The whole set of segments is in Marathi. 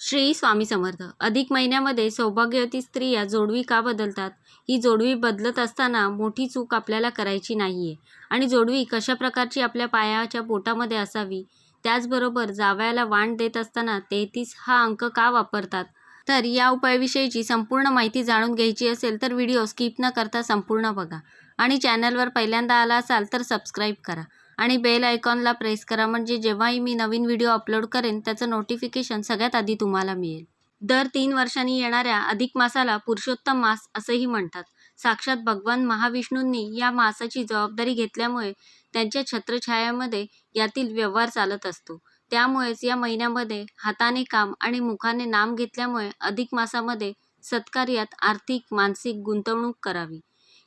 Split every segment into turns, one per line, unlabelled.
श्री स्वामी समर्थ. अधिक महिन्यामध्ये सौभाग्यवती स्त्रिया जोडवी का बदलतात? ही जोडवी बदलत असताना मोठी चूक आपल्याला करायची नाहीये आणि जोडवी कशा प्रकारची आपल्या पायाच्या बोटामध्ये असावी, त्याचबरोबर जावयाला वाण देत असताना 33 हा अंक का वापरतात? तर या उपायाविषयीची संपूर्ण माहिती जाणून घ्यायची असेल तर व्हिडिओ स्किप न करता संपूर्ण बघा आणि चॅनलवर पहिल्यांदा आला असाल तर सबस्क्राईब करा आणि बेल आयकॉनला प्रेस करा, म्हणजे जेव्हाही मी नवीन व्हिडिओ अपलोड करेन त्याचं नोटिफिकेशन सगळ्यात आधी तुम्हाला मिळेल. दर 3 वर्षांनी येणाऱ्या अधिक मासाला पुरुषोत्तम मास असंही म्हणतात. साक्षात भगवान महाविष्णूंनी या मासाची जबाबदारी घेतल्यामुळे त्यांच्या छत्रछायामध्ये यातील व्यवहार चालत असतो. त्यामुळेच या महिन्यामध्ये हाताने काम आणि मुखाने नाम घेतल्यामुळे अधिक मासामध्ये सत्कार्यात आर्थिक, मानसिक गुंतवणूक करावी.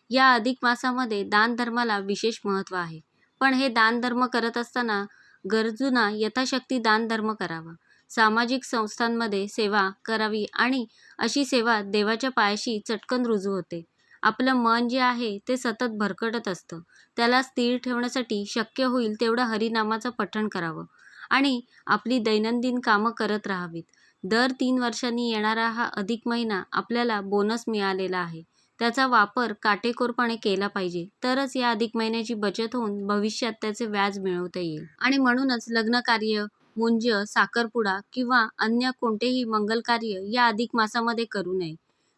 या अधिक मासामध्ये दानधर्माला विशेष महत्त्व आहे. पण हे दानधर्म करत असताना गरजूंना यथाशक्ती दानधर्म करावा. सामाजिक संस्थांमध्ये सेवा करावी आणि अशी सेवा देवाच्या पायाशी चटकन रुजू होते. आपलं मन जे आहे ते सतत भरकटत असतं. त्याला स्थिर ठेवण्यासाठी शक्य होईल तेवढं हरिनामाचं पठण करावं आणि आपली दैनंदिन कामं करत राहावीत. दर 3 वर्षांनी येणारा हा अधिक महिना आपल्याला बोनस मिळालेला आहे. त्याचा वापर काटेकोरपणे केला पाहिजे, तरच या अधिक महिन्याची बचत होऊन भविष्यात त्याचे व्याज मिळवता येईल. आणि म्हणूनच लग्नकार्य, मुंज, साखरपुडा किंवा अन्य कोणतेही मंगलकार्य या अधिक मासामध्ये करू नये.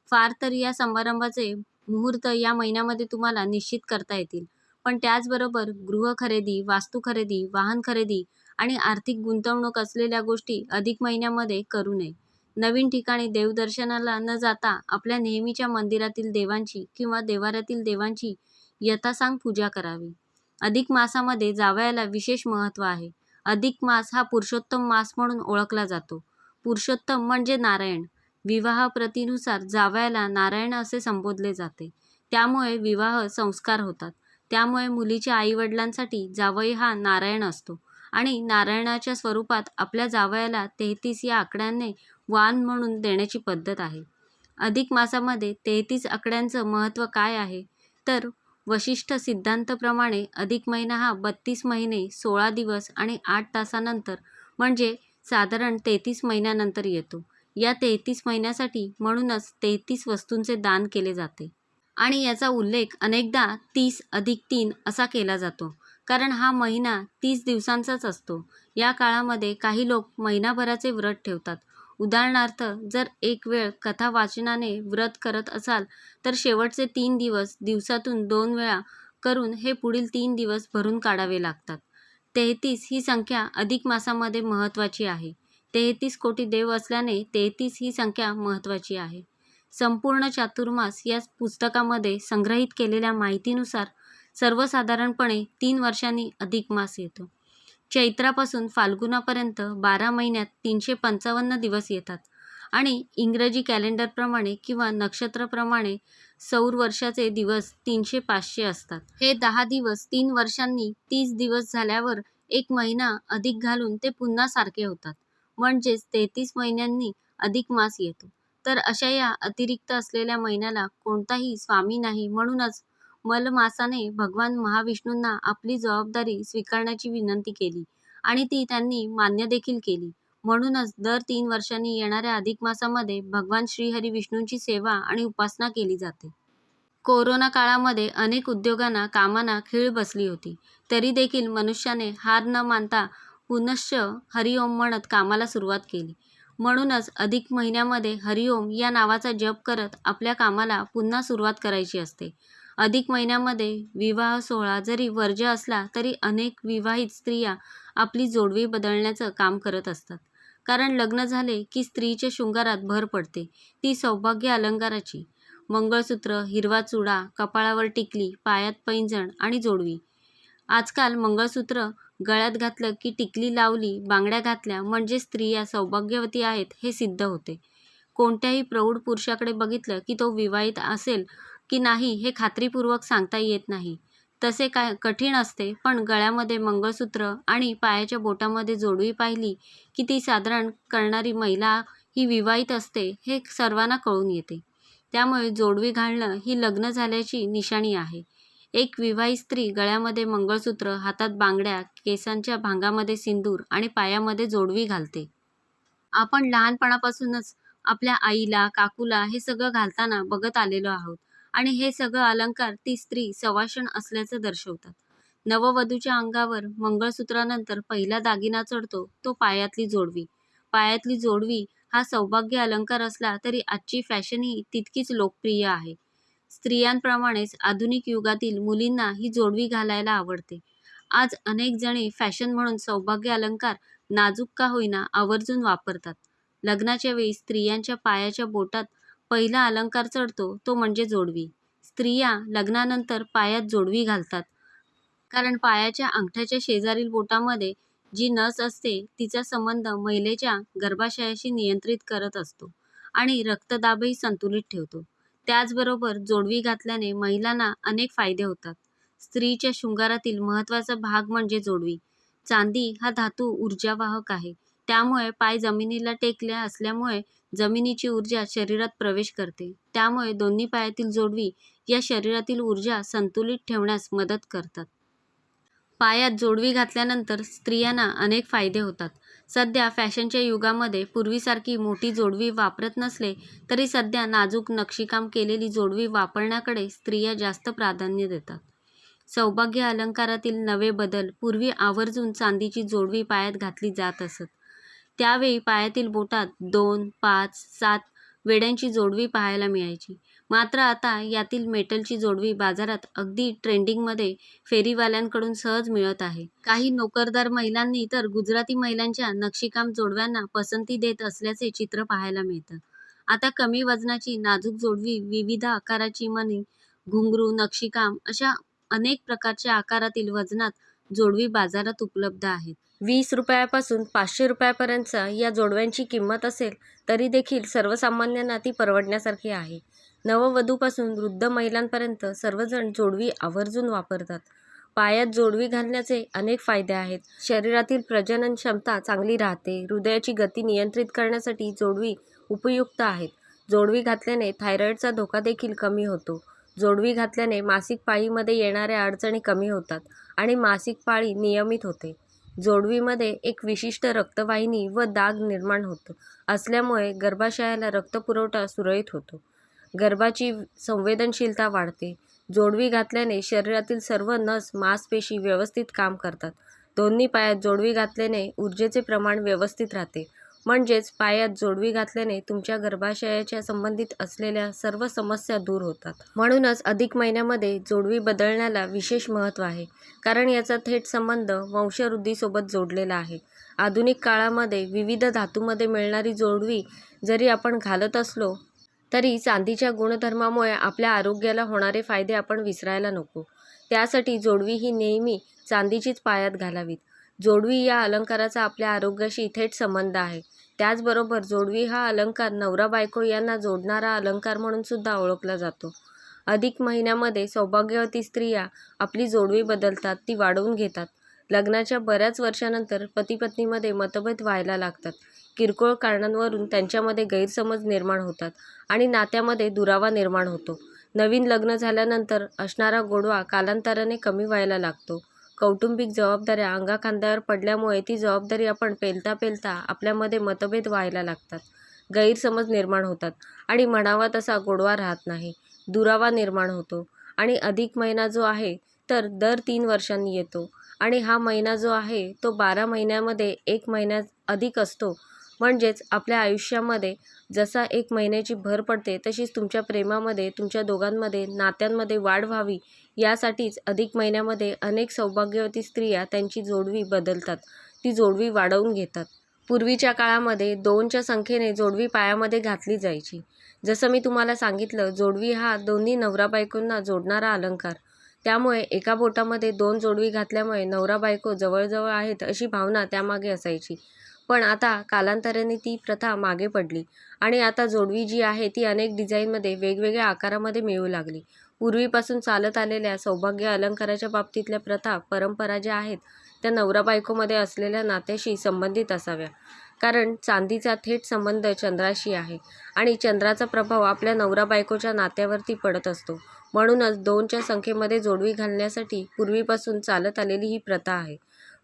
फार तर या समारंभाचे मुहूर्त या महिन्यामध्ये तुम्हाला निश्चित करता येतील. पण त्याचबरोबर गृह खरेदी, वास्तू खरेदी, वाहन खरेदी आणि आर्थिक गुंतवणूक असलेल्या गोष्टी अधिक महिन्यामध्ये करू नये. नवीन ठिकाणी देवदर्शनाला न जाता आपल्या नेहमीच्या मंदिरातील देवांची किंवा देवाऱ्यातील देवांची यथासांग पूजा करावी. अधिक मासामध्ये जावयाला विशेष महत्त्व आहे. अधिक मास हा पुरुषोत्तम मास म्हणून ओळखला जातो. पुरुषोत्तम म्हणजे नारायण. विवाह प्रथेनुसार जावयाला नारायण असे संबोधले जाते. त्यामुळे विवाह संस्कार होतात. त्यामुळे मुलीच्या आईवडिलांसाठी जावई हा नारायण असतो आणि नारायणाच्या स्वरूपात आपल्या जावयाला 33 या आकड्याने वाण म्हणून देण्याची पद्धत आहे. अधिक मासामध्ये 33 आकड्यांचं महत्त्व काय आहे? तर वशिष्ठ सिद्धांतप्रमाणे अधिक महिना हा 32 महिने 16 दिवस आणि 8 तासानंतर, म्हणजे साधारण 33 महिन्यानंतर येतो. या 33 महिन्यासाठी म्हणूनच 33 वस्तूंचे दान केले जाते आणि याचा उल्लेख अनेकदा 30+3 असा केला जातो, कारण हा महिना 30 दिवसांचाच असतो. या काळामध्ये काही लोक महिनाभराचे व्रत ठेवतात. उदाहरणार्थ, जर एक वेळ कथा वाचनाने व्रत करत असाल तर शेवटचे 3 दिवस दिवसातून 2 वेळा करून हे पुढील 3 दिवस भरून काढावे लागतात. 33 ही संख्या अधिक मासामध्ये महत्त्वाची आहे. 33 कोटी देव असल्याने 33 ही संख्या महत्त्वाची आहे. संपूर्ण चातुर्मास या पुस्तकामध्ये संग्रहित केलेल्या माहितीनुसार सर्वसाधारणपणे 3 वर्षांनी अधिक मास येतो. चैत्रापासून फाल्गुनापर्यंत 12 महिन्यात 355 दिवस येतात आणि इंग्रजी कॅलेंडरप्रमाणे किंवा नक्षत्रप्रमाणे सौर वर्षाचे दिवस 300-500 असतात. हे 10 दिवस 3 वर्षांनी 30 दिवस झाल्यावर एक महिना अधिक घालून ते पुन्हा सारखे होतात. म्हणजेच 33 महिन्यांनी अधिक मास येतो. तर अशा या अतिरिक्त असलेल्या महिन्याला कोणताही स्वामी नाही. म्हणूनच मलमासाने भगवान महाविष्णूंना आपली जबाबदारी स्वीकारण्याची विनंती केली आणि ती त्यांनी मान्य देखील केली. म्हणूनच दर 3 वर्षांनी येणाऱ्या अधिक मासामध्ये भगवान श्रीहरी विष्णूंची सेवा आणि उपासना केली जाते. कोरोना काळामध्ये अनेक उद्योगांना कामांना खीळ बसली होती. तरी देखील मनुष्याने हार न मानता पुनश्च हरिओम म्हणत कामाला सुरुवात केली. म्हणूनच अधिक महिन्यामध्ये हरिओम या नावाचा जप करत आपल्या कामाला पुन्हा सुरुवात करायची असते. अधिक महिन्यामध्ये विवाह सोहळा जरी वर्ज्य असला तरी अनेक विवाहित स्त्रिया आपली जोडवी बदलण्याचं काम करत असतात. कारण लग्न झाले की स्त्रीच्या शृंगारात भर पडते, ती सौभाग्य अलंकाराची. मंगळसूत्र, हिरवा चुडा, कपाळावर टिकली, पायात पैंजण आणि जोडवी. आजकाल मंगळसूत्र गळ्यात घातलं की टिकली लावली, बांगड्या घातल्या म्हणजे स्त्रिया सौभाग्यवती आहेत हे सिद्ध होते. कोणत्याही प्रौढ पुरुषाकडे बघितलं की तो विवाहित असेल की नाही हे खात्रीपूर्वक सांगता येत नाही. तसे काय कठीण असते, पण गळ्यामध्ये मंगळसूत्र आणि पायाच्या बोटामध्ये जोडवी पाहिली की ती साधारण करणारी महिला ही विवाहित असते हे सर्वांना कळून येते. त्यामुळे जोडवी घालणं ही लग्न झाल्याची निशाणी आहे. एक विवाहित स्त्री गळ्यामध्ये मंगळसूत्र, हातात बांगड्या, केसांच्या भांगामध्ये सिंदूर आणि पायामध्ये जोडवी घालते. आपण लहानपणापासूनच आपल्या आईला, काकूला हे सगळं घालताना बघत आलेलो आहोत आणि हे सगळं अलंकार ती स्त्री सवाष्ण असल्याचं दर्शवतात. नववधूच्या अंगावर मंगळसूत्रानंतर पहिला दागिना चढतो तो पायातली जोडवी. पायातली जोडवी हा सौभाग्य अलंकार असला तरी आजची फॅशन ही तितकीच लोकप्रिय आहे. स्त्रियांप्रमाणेच आधुनिक युगातील मुलींना ही जोडवी घालायला आवडते. आज अनेक जणी फॅशन म्हणून सौभाग्य अलंकार नाजूक का होईना आवर्जून वापरतात. लग्नाच्या वेळी स्त्रियांच्या पायाच्या बोटात पहिला अलंकार चढतो तो म्हणजे जोडवी. स्त्रिया लग्नानंतर पायात जोडवी घालतात. कारण पायाच्या अंगठ्याच्या शेजारील बोटामध्ये जी नस असते तिचा संबंध महिलेच्या गर्भाशयाशी नियंत्रित करत असतो आणि रक्तदाबही संतुलित ठेवतो. त्याचबरोबर जोडवी घातल्याने महिलांना अनेक फायदे होतात. स्त्रीच्या शृंगारातील महत्त्वाचा भाग म्हणजे जोडवी. चांदी हा धातू ऊर्जावाहक आहे. त्यामुळे पाय जमिनीला टेकले असल्यामुळे जमिनीची ऊर्जा शरीरात प्रवेश करते. त्यामुळे दोन्ही पायातील जोडवी या शरीरातील ऊर्जा संतुलित ठेवण्यास मदत करतात. पायात जोडवी घातल्यानंतर स्त्रियांना अनेक फायदे होतात. सध्या फॅशनच्या युगामध्ये पूर्वीसारखी मोठी जोडवी वापरत नसले तरी सध्या नाजूक नक्षीकाम केलेली जोडवी वापरण्याकडे स्त्रिया जास्त प्राधान्य देतात. सौभाग्य अलंकारातील नवे बदल पूर्वी आवर्जून चांदीची जोडवी पायात घातली जात असत. त्यावेळी पायातील बोटात 2, 5, 7 वेड्यांची जोडवी पाहायला मिळायची. मात्र आता यातील मेटलची जोडवी बाजारात अगदी ट्रेंडिंगमध्ये फेरीवाल्यांकडून सहज मिळत आहे. काही नोकरदार महिलांनी तर गुजराती महिलांच्या नक्षीकाम जोडव्यांना पसंती देत असल्याचे चित्र पाहायला मिळतं. आता कमी वजनाची नाजूक जोडवी, विविध आकाराची मणी, घुंगरू, नक्षीकाम अशा अनेक प्रकारच्या आकारातील वजनात जोडवी बाजारात उपलब्ध आहेत. 20 रुपयापासून 500 रुपयापर्यंत या जोडव्यांची किंमत असेल तरी देखील सर्वसामान्यांना ती परवडण्यासारखी आहे. नववधूपासून वृद्ध महिलांपर्यंत सर्वजण जोडवी आवर्जून वापरतात. पायात जोडवी घालण्याचे अनेक फायदे आहेत. शरीरातील प्रजनन क्षमता चांगली राहते. हृदयाची गती नियंत्रित करण्यासाठी जोडवी उपयुक्त आहेत. जोडवी घातल्याने थायरॉईडचा धोका देखील कमी होतो. जोडवी घातल्याने मासिक पाळीमध्ये येणाऱ्या अडचणी कमी होतात आणि मासिक पाळी नियमित होते. जोडवीमध्ये एक विशिष्ट रक्तवाहिनी व दाग निर्माण होत असल्यामुळे गर्भाशयाला रक्तपुरवठा सुरळीत होतो. गर्भाची संवेदनशीलता वाढते. जोडवी घातल्याने शरीरातील सर्व नस, मांसपेशी व्यवस्थित काम करतात. दोन्ही पायात जोडवी घातल्याने ऊर्जेचे प्रमाण व्यवस्थित राहते. म्हणजेच पायात जोडवी घातल्याने तुमच्या गर्भाशयाच्या संबंधित असलेल्या सर्व समस्या दूर होतात. म्हणूनच अधिक महिन्यामध्ये जोडवी बदलण्याला विशेष महत्त्व आहे. कारण याचा थेट संबंध वंशवृद्धीसोबत जोडलेला आहे. आधुनिक काळामध्ये विविध धातूमध्ये मिळणारी जोडवी जरी आपण घालत असलो तरी चांदीच्या गुणधर्मामुळे आपल्या आरोग्याला होणारे फायदे आपण विसरायला नको. त्यासाठी जोडवी ही नेहमी चांदीचीच पायात घालावीत. जोडवी या अलंकाराचा आपल्या आरोग्याशी थेट संबंध आहे. त्याचबरोबर जोडवी हा अलंकार नवरा बायको यांना जोडणारा अलंकार म्हणून सुद्धा ओळखला जातो. अधिक महिन्यामध्ये सौभाग्यवती स्त्रिया आपली जोडवी बदलतात, ती वाढवून घेतात. लग्नाच्या बऱ्याच वर्षानंतर पती-पत्नीमध्ये मतभेद व्हायला लागतात. किरकोळ कारणांवरून त्यांच्यामध्ये गैरसमज निर्माण होतात आणि नात्यामध्ये दुरावा निर्माण होतो. नवीन लग्न झाल्यानंतर असणारा गोडवा कालांतराने कमी व्हायला लागतो. कौटुंबिक जबाबदाऱ्या अंगाखांद्यावर पडल्यामुळे ती जबाबदारी आपण पेलता पेलता आपल्यामध्ये मतभेद व्हायला लागतात. गैरसमज निर्माण होतात आणि म्हणावा तसा गोडवा राहत नाही. दुरावा निर्माण होतो आणि अधिक महिना जो आहे तर दर 3 वर्षांनी येतो आणि हा महिना जो आहे तो 12 महिन्यामध्ये 1 महिना अधिक असतो. म्हणजेच आपल्या आयुष्यामध्ये जसा 1 महिन्याची भर पडते तशीच तुमच्या प्रेमामध्ये, तुमच्या दोघांमध्ये, नात्यांमध्ये वाढ व्हावी यासाठीच अधिक महिन्यामध्ये अनेक सौभाग्यवती स्त्रिया त्यांची जोडवी बदलतात, ती जोडवी वाढवून घेतात. पूर्वीच्या काळामध्ये 2च्या संख्येने जोडवी पायामध्ये घातली जायची. जसं मी तुम्हाला सांगितलं, जोडवी हा दोन्ही नवरा बायकोंना जोडणारा अलंकार. त्यामुळे एका बोटामध्ये 2 जोडवी घातल्यामुळे नवरा बायको जवळजवळ आहेत अशी भावना त्यामागे असायची. पण आता कालांतराने ती प्रथा मागे पडली आणि आता जोडवी जी आहे ती अनेक डिझाईनमध्ये वेगवेगळ्या आकारामध्ये मिळू लागली. पूर्वीपासून चालत आलेल्या सौभाग्य अलंकाराच्या बाबतीतल्या प्रथा, परंपरा ज्या आहेत त्या नवरा बायकोमध्ये असलेल्या नात्याशी संबंधित असाव्या. कारण चांदीचा थेट संबंध चंद्राशी आहे आणि चंद्राचा प्रभाव आपल्या नवरा बायकोच्या नात्यावरती पडत असतो. म्हणूनच 2च्या संख्येमध्ये जोडवी घालण्यासाठी पूर्वीपासून चालत आलेली ही प्रथा आहे.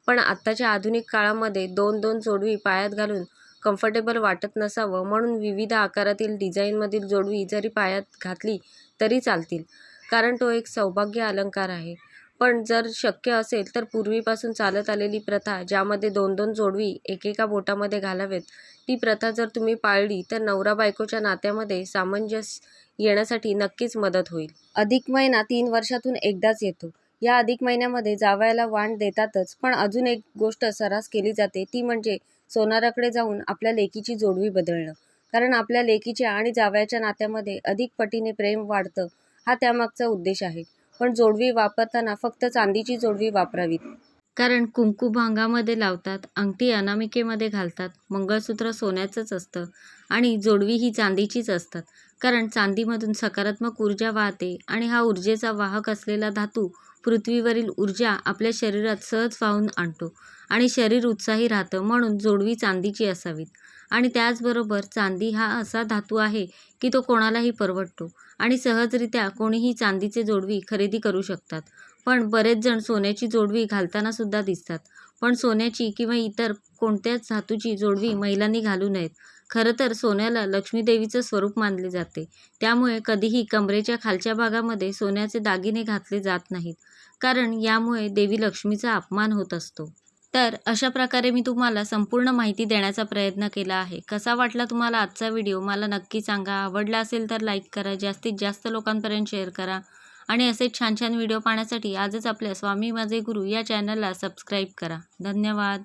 पण आत्ताच्या आधुनिक काळामध्ये 2-2 जोडवी पायात घालून कम्फर्टेबल वाटत नसावं म्हणून विविध आकारातील डिझाईनमधील जोडवी जरी पायात घातली तरी चालतील, कारण तो एक सौभाग्य अलंकार आहे. पण जर शक्य असेल तर पूर्वीपासून चालत आलेली प्रथा ज्यामध्ये 2-2 जोडवी एकेका बोटामध्ये घालावेत, ती प्रथा जर तुम्ही पाळली तर नवरा बायकोच्या नात्यामध्ये सामंजस्य येण्यासाठी नक्कीच मदत होईल. अधिक महिना 3 वर्षातून एकदाच येतो. या अधिक महिन्यामध्ये जावयाला वाण देतातच, पण अजून एक गोष्ट सर्रास केली जाते ती म्हणजे सोनाराकडे जाऊन आपल्या लेकीची जोडवी बदलणं. कारण आपल्या लेकीच्या आणि जावयाच्या नात्यामध्ये अधिक पटीने प्रेम वाढतं, हा त्यामागचा उद्देश आहे. पण जोडवी वापरताना फक्त चांदीची जोडवी वापरावीत. कारण कुंकू भांगामध्ये लावतात, अंगठी अनामिकेमध्ये घालतात, मंगळसूत्र सोन्याचंच असतं आणि जोडवी ही चांदीचीच असतात. कारण चांदीमधून सकारात्मक ऊर्जा वाहते आणि हा ऊर्जेचा वाहक असलेला धातू पृथ्वीवरील ऊर्जा आपल्या शरीरात सहज वाहून आणतो आणि शरीर उत्साही राहतं, म्हणून जोडवी चांदीची असावीत. आणि त्याचबरोबर चांदी हा असा धातू आहे की तो कोणालाही परवडतो आणि सहजरित्या कोणीही चांदीचे जोडवी खरेदी करू शकतात. पण बरेच जण सोन्याची जोडवी घालताना सुद्धा दिसतात. पण सोन्याची किंवा इतर कोणत्याच धातूची जोडवी महिलांनी घालू नयेत. खरं तर सोन्याला लक्ष्मीदेवीचं स्वरूप मानले जाते, त्यामुळे कधीही कमरेच्या खालच्या भागामध्ये सोन्याचे दागिने घातले जात नाहीत, कारण यामुळे देवी लक्ष्मीचा अपमान होत असतो. तर अशा प्रकारे मी तुम्हाला संपूर्ण माहिती देण्याचा प्रयत्न केला आहे. कसा वाटला तुम्हाला आजचा व्हिडिओ मला नक्की सांगा. आवडला असेल तर लाईक करा, जास्तीत जास्त लोकांपर्यंत शेअर करा आणि असेच छान छान व्हिडिओ पाहण्यासाठी आजच आपल्या स्वामी माझे गुरु या चॅनलला सबस्क्राईब करा. धन्यवाद.